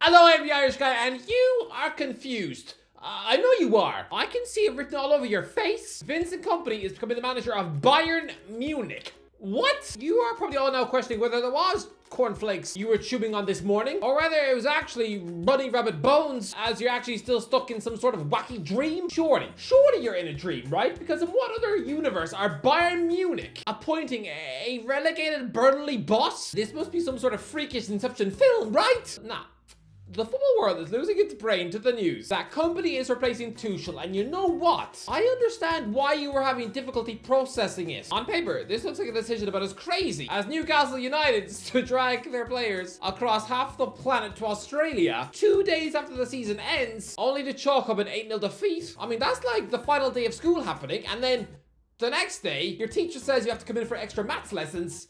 Hello, I'm the Irish guy, and you are confused. I know you are. I can see it written all over your face. Vincent Kompany is becoming the manager of Bayern Munich. What? You are probably all now questioning whether there was cornflakes you were chewing on this morning, or whether it was actually runny rabbit bones, as you're actually still stuck in some sort of wacky dream. Surely you're in a dream, right? Because in what other universe are Bayern Munich appointing a relegated Burnley boss? This must be some sort of freakish Inception film, right? Nah. The football world is losing its brain to the news that Kompany is replacing Tuchel, and you know what? I understand why you were having difficulty processing it. On paper, this looks like a decision about as crazy as Newcastle United to drag their players across half the planet to Australia 2 days after the season ends, only to chalk up an 8-0 defeat. I mean, that's like the final day of school happening, and then the next day, your teacher says you have to come in for extra maths lessons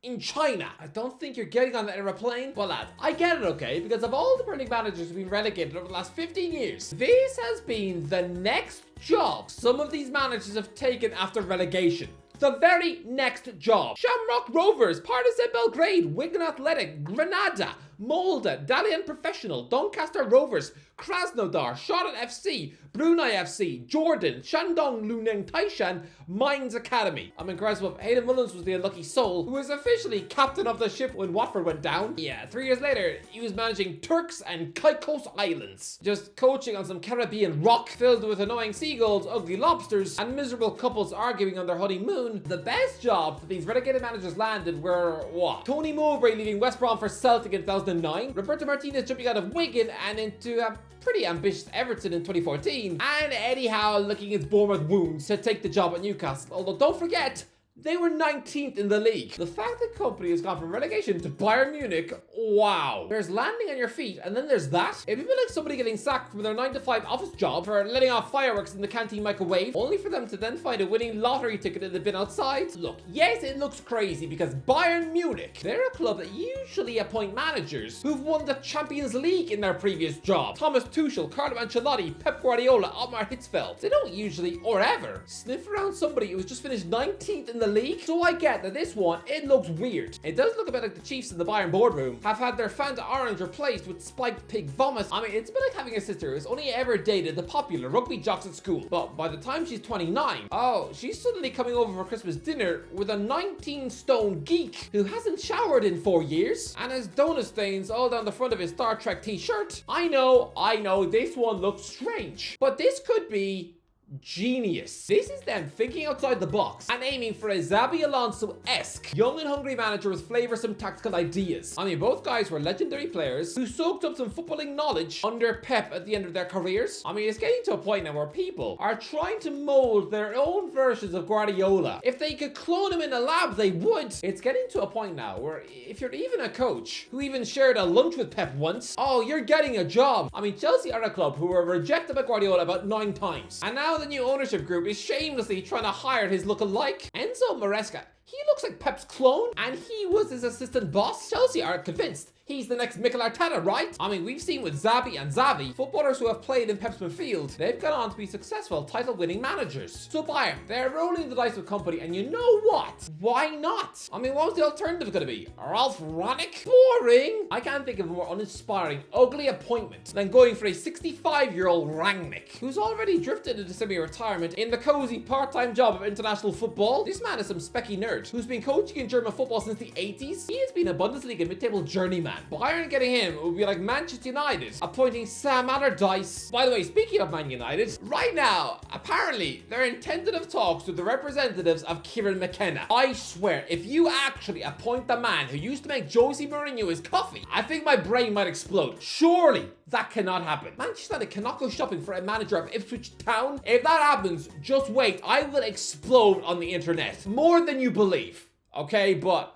in China. I don't think you're getting on that aeroplane. But lad, I get it, okay? Because of all the Premier League managers who've been relegated over the last 15 years, this has been the next job some of these managers have taken after relegation. The very next job. Shamrock Rovers, Partizan Belgrade, Wigan Athletic, Granada, Molde, Dalian Professional, Doncaster Rovers, Krasnodar, Charlotte FC, Brunei FC, Jordan, Shandong Luneng Taishan, Mines Academy. I'm impressed with Hayden Mullins was the unlucky soul who was officially captain of the ship when Watford went down. Yeah, 3 years later, he was managing Turks and Caicos Islands. Just coaching on some Caribbean rock filled with annoying seagulls, ugly lobsters, and miserable couples arguing on their honeymoon. The best jobs that these relegated managers landed were what? Tony Mowbray leaving West Brom for Celtic in 2009, Roberto Martinez jumping out of Wigan and into a pretty ambitious Everton in 2014, and Eddie Howe licking his Bournemouth wounds to take the job at Newcastle. Although don't forget, they were 19th in the league. The fact that Kompany has gone from relegation to Bayern Munich, wow. There's landing on your feet, and then there's that. It'd be like somebody getting sacked from their 9-to-5 office job for letting off fireworks in the canteen microwave, only for them to then find a winning lottery ticket in the bin outside. Look, yes, it looks crazy because Bayern Munich, they're a club that usually appoint managers who've won the Champions League in their previous job. Thomas Tuchel, Carlo Ancelotti, Pep Guardiola, Otmar Hitzfeld. They don't usually, or ever, sniff around somebody who's just finished 19th in the league. So I get that this one, it looks weird. It does look a bit like the Chiefs in the Bayern boardroom have had their Fanta Orange replaced with spiked pig vomit. I mean, it's a bit like having a sister who's only ever dated the popular rugby jocks at school. But by the time she's 29, she's suddenly coming over for Christmas dinner with a 19-stone geek who hasn't showered in 4 years and has donut stains all down the front of his Star Trek t-shirt. I know, this one looks strange. But this could be genius. This is them thinking outside the box and aiming for a Xabi Alonso-esque young and hungry manager with flavoursome tactical ideas. I mean, both guys were legendary players who soaked up some footballing knowledge under Pep at the end of their careers. I mean, it's getting to a point now where people are trying to mold their own versions of Guardiola. If they could clone him in a lab, they would. It's getting to a point now where if you're even a coach who even shared a lunch with Pep once, you're getting a job. I mean, Chelsea are a club who were rejected by Guardiola about 9 times. And now the new ownership group is shamelessly trying to hire his look-alike. Enzo Maresca, he looks like Pep's clone, and he was his assistant boss. Chelsea are convinced he's the next Mikel Arteta, right? I mean, we've seen with Xabi and Xavi, footballers who have played in Pep's midfield, they've gone on to be successful title-winning managers. So Bayern, they're rolling the dice with Kompany, and you know what? Why not? I mean, what was the alternative going to be? Ralph Rangnick? Boring! I can't think of a more uninspiring, ugly appointment than going for a 65-year-old Rangnick, who's already drifted into semi-retirement in the cozy part-time job of international football. This man is some specky nerd who's been coaching in German football since the 80s. He has been a Bundesliga mid-table journeyman. Bayern getting him would be like Manchester United appointing Sam Allardyce. By the way, speaking of Man United, right now, apparently, they're in tentative talks with the representatives of Kieran McKenna. I swear, if you actually appoint the man who used to make Jose Mourinho his coffee, I think my brain might explode. Surely, that cannot happen. Manchester United cannot go shopping for a manager of Ipswich Town. If that happens, just wait. I will explode on the internet. More than you believe. Okay, but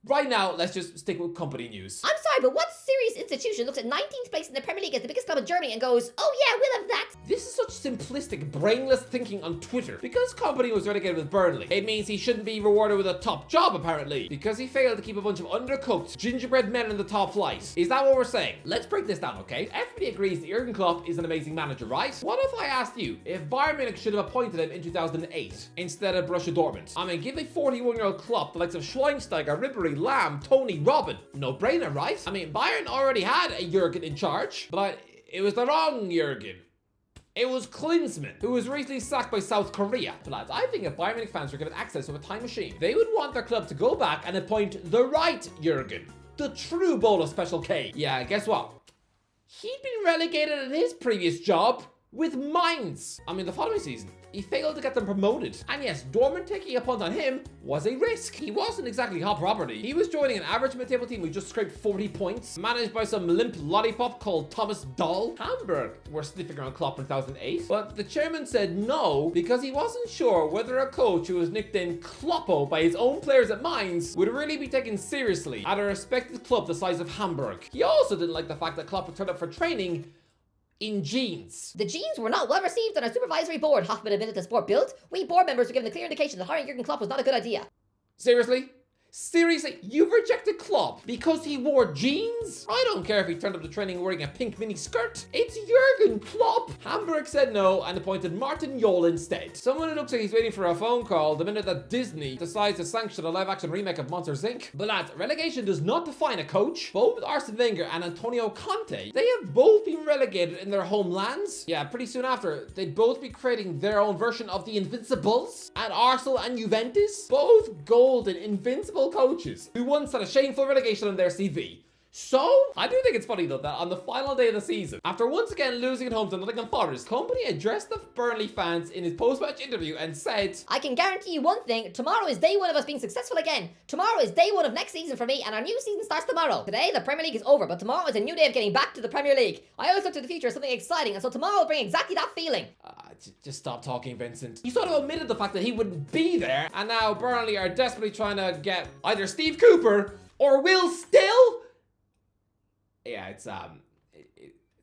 right now, let's just stick with Kompany news. I'm sorry, but what serious institution looks at 19th place in the Premier League as the biggest club in Germany and goes, oh yeah, we'll have that? This is such simplistic, brainless thinking on Twitter. Because Kompany was relegated with Burnley, it means he shouldn't be rewarded with a top job, apparently. Because he failed to keep a bunch of undercooked, gingerbread men in the top flight. Is that what we're saying? Let's break this down, okay? Everybody agrees that Jurgen Klopp is an amazing manager, right? What if I asked you if Bayern Munich should have appointed him in 2008 instead of Borussia Dortmund? I mean, give a 41-year-old Klopp the likes of Schweinsteiger, Ribéry, Lamb, Tony, Robin. No brainer, right? I mean, Bayern Bayern already had a Jurgen in charge, but it was the wrong Jurgen. It was Klinsmann, who was recently sacked by South Korea. But lads, I think if Bayern Munich fans were given access to a time machine, they would want their club to go back and appoint the right Jurgen. The true bowl of Special K. Yeah, guess what? He'd been relegated in his previous job with Mainz. I mean, the following season, he failed to get them promoted. And yes, Dortmund taking a punt on him was a risk. He wasn't exactly hot property. He was joining an average mid-table team who just scraped 40 points, managed by some limp lollipop called Thomas Tuchel. Hamburg were sniffing around Klopp in 2008, but the chairman said no because he wasn't sure whether a coach who was nicknamed Kloppo by his own players at Mainz would really be taken seriously at a respected club the size of Hamburg. He also didn't like the fact that Klopp would turn up for training in jeans. The jeans were not well received on our supervisory board, Hoffman admitted to Sport Bild. We board members were given a clear indication that hiring Jurgen Klopp was not a good idea. Seriously? Seriously? You rejected Klopp because he wore jeans? I don't care if he turned up to training wearing a pink mini skirt. It's Jurgen Klopp. Hamburg said no and appointed Martin Jol instead. Someone who looks like he's waiting for a phone call the minute that Disney decides to sanction a live-action remake of Monsters Inc. But lads, relegation does not define a coach. Both Arsene Wenger and Antonio Conte, they have both been relegated in their homelands. Yeah, pretty soon after, they'd both be creating their own version of the Invincibles. And Arsenal and Juventus, both golden invincible coaches who once had a shameful relegation on their CV. So, I do think it's funny though that on the final day of the season, after once again losing at home to Nottingham Forest, Kompany addressed the Burnley fans in his post-match interview and said, I can guarantee you one thing, tomorrow is day one of us being successful again. Tomorrow is day one of next season for me and our new season starts tomorrow. Today the Premier League is over, but tomorrow is a new day of getting back to the Premier League. I always look to the future as something exciting, and so tomorrow will bring exactly that feeling. Just stop talking, Vincent. He sort of omitted the fact that he wouldn't be there, and now Burnley are desperately trying to get either Steve Cooper or Will Still. Yeah, it's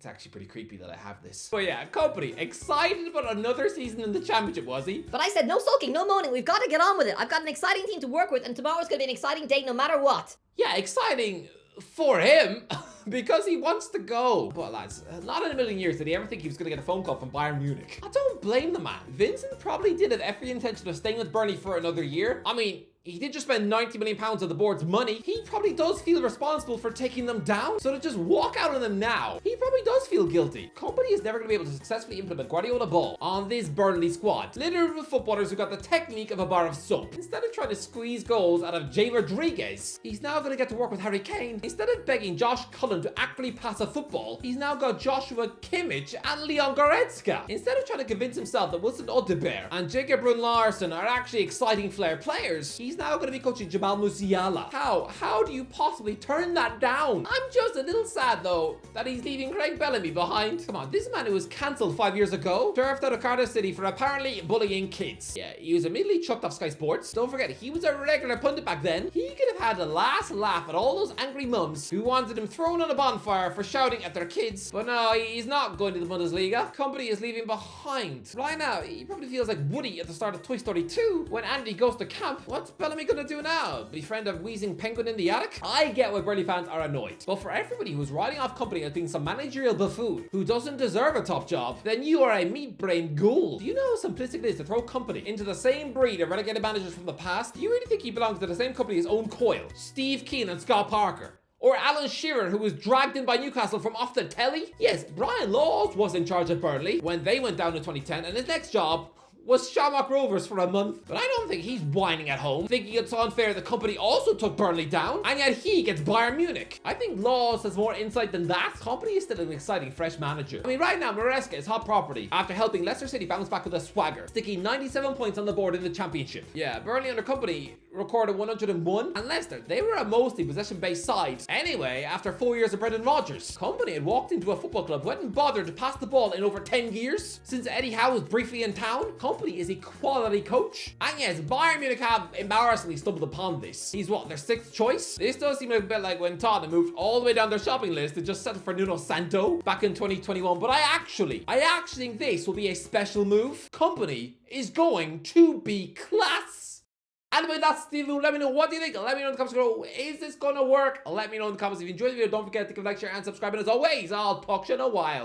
actually pretty creepy that I have this. But yeah, Kompany, excited about another season in the championship, was he? But I said no sulking, no moaning, we've got to get on with it. I've got an exciting team to work with and tomorrow's going to be an exciting day no matter what. Yeah, exciting for him because he wants to go. But lads, not in a million years did he ever think he was going to get a phone call from Bayern Munich. I don't blame the man. Vincent probably did have every intention of staying with Burnley for another year. I mean, he did just spend 90 million pounds of the board's money. He probably does feel responsible for taking them down. So to just walk out on them now, he probably does feel guilty. Kompany is never going to be able to successfully implement Guardiola ball on this Burnley squad, littered with footballers who got the technique of a bar of soap. Instead of trying to squeeze goals out of Jay Rodriguez, he's now going to get to work with Harry Kane. Instead of begging Josh Cullen to actually pass a football, he's now got Joshua Kimmich and Leon Goretzka. Instead of trying to convince himself that Wilson Odegaard and Jacob Brun-Larsen are actually exciting flair players, he's now going to be coaching Jamal Musiala. How do you possibly turn that down? I'm just a little sad though that he's leaving Craig Bellamy behind. Come on, this man who was cancelled 5 years ago, turfed out of Cardiff City for apparently bullying kids. Yeah, he was immediately chucked off Sky Sports. Don't forget, he was a regular pundit back then. He could have had the last laugh at all those angry mums who wanted him thrown on a bonfire for shouting at their kids. But no, he's not going to the Bundesliga. Kompany is leaving behind. Right now, he probably feels like Woody at the start of Toy Story 2 when Andy goes to camp. What's Bellamy gonna do now? Befriend a wheezing penguin in the attic? I get why Burnley fans are annoyed. But for everybody who's riding off Kompany as being some managerial buffoon who doesn't deserve a top job, then you are a meat-brain ghoul. Do you know how simplistic it is to throw Kompany into the same breed of relegated managers from the past? Do you really think he belongs to the same company as Owen Coyle, Steve Keane and Scott Parker? Or Alan Shearer, who was dragged in by Newcastle from off the telly? Yes, Brian Laws was in charge at Burnley when they went down in 2010, and his next job was Shamrock Rovers for a month. But I don't think he's whining at home, thinking it's unfair the Kompany also took Burnley down, and yet he gets Bayern Munich. I think Laws has more insight than that. Kompany is still an exciting fresh manager. I mean, right now, Maresca is hot property after helping Leicester City bounce back with a swagger, sticking 97 points on the board in the championship. Yeah, Burnley under Kompany recorded 101, and Leicester, they were a mostly possession-based side. Anyway, after 4 years of Brendan Rodgers, Kompany had walked into a football club who hadn't bothered to pass the ball in over 10 years. Since Eddie Howe was briefly in town, Kompany is a quality coach. And yes, Bayern Munich have embarrassingly stumbled upon this. He's what, their 6th choice? This does seem a bit like when Tottenham moved all the way down their shopping list to just settle for Nuno Santo back in 2021. But I actually think this will be a special move. Kompany is going to be class. Anyway, that's Steve. Let me know, what do you think? Let me know in the comments below. Is this gonna work? Let me know in the comments. If you enjoyed the video, don't forget to give a like, share, and subscribe. And as always, I'll talk to you in a while.